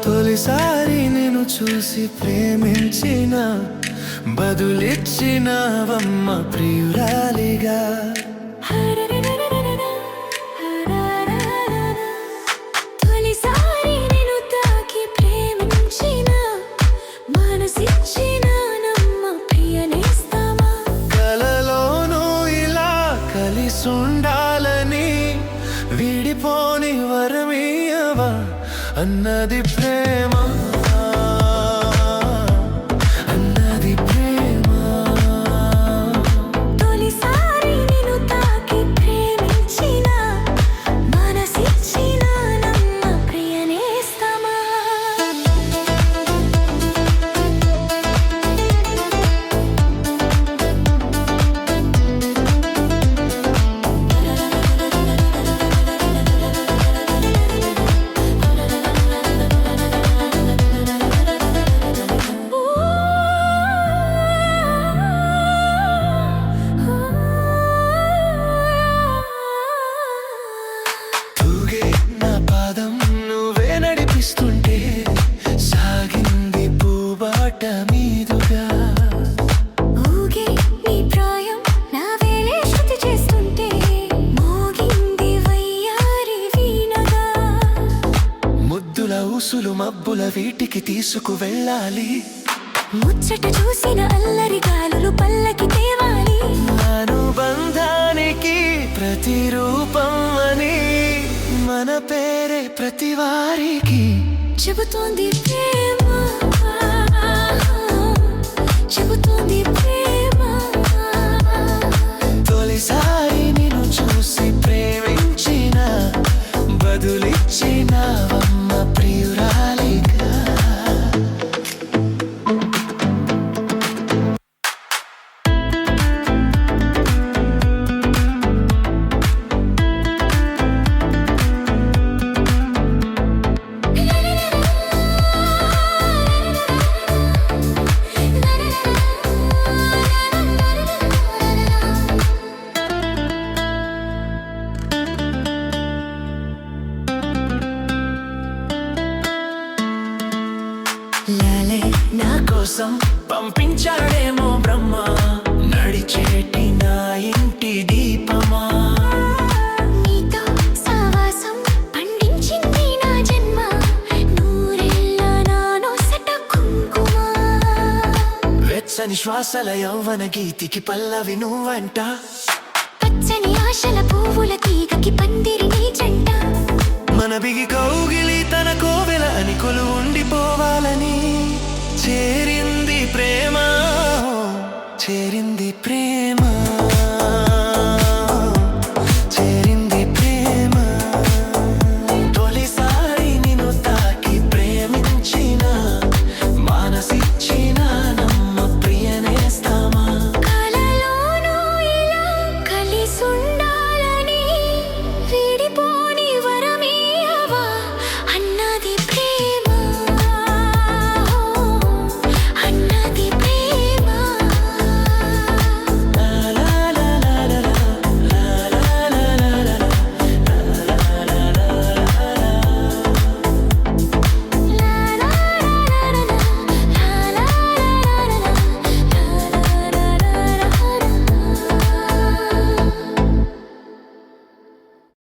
తొలిసారి నేను చూసి ప్రేమించిన బదులిచ్చినవమ్మ ప్రియురాలిగా. తొలిసారి నేను తాకి ప్రేమించిన మనసిచ్చిన నమ్మ ప్రియనేస్తమా. కలలోనూ ఇలా కలిసుండాలని విడిపోని వరమీయవా అన్నది ప్రేమ, అన్నది ప్రేమ. తొలిసారి నేను తాకి ప్రేమించిన మనసిచ్చిన నమ్మ ప్రియనేస్తమా. తూగే నా పాదం నువ్వే నడిపిస్తుంటే సాగింది పూబాట మీదుగా. ఊగే నీ ప్రాయం నా వేళే శృతి చేస్తుంటే మోగింది వయ్యారి వీణగా. ముద్దుల ఊసులు మబ్బుల వీటికి తీసుకు వెళ్ళాలి. ముచ్చట చూసిన అల్లరి గాలులు పల్లకి తేవాలి. అనుబంధానికి ప్రతిరూపం అని మన పేరే ప్రతి వారికి చెబుతోంది ప్రేమ, చెబుతోంది ప్రేమ. తొలిసారి నిన్ను చూసి ప్రేమించిన బదులిచ్చినవమ్మ ప్రియురాలిగా. లాలే నా కోసం పంపించాడేమో బ్రహ్మ, నడిచేటి నా ఇంటి దీపమా. నీతో సావాసం పండించింది నా జన్మ, నూరెళ్ళ నా నొసట కుంకుమ. వెచ్చని శ్వాసల యౌవన గీతికి పల్లవి నువ్వంట. పచ్చని ఆశల పువ్వుల తీగకి పందిరి నీ జంట. మన బిగి కౌగిలి తన కోవెల అని కొలు ఉండిపోవాలని చేరింది ప్రేమ, చేరింది ప్రేమ.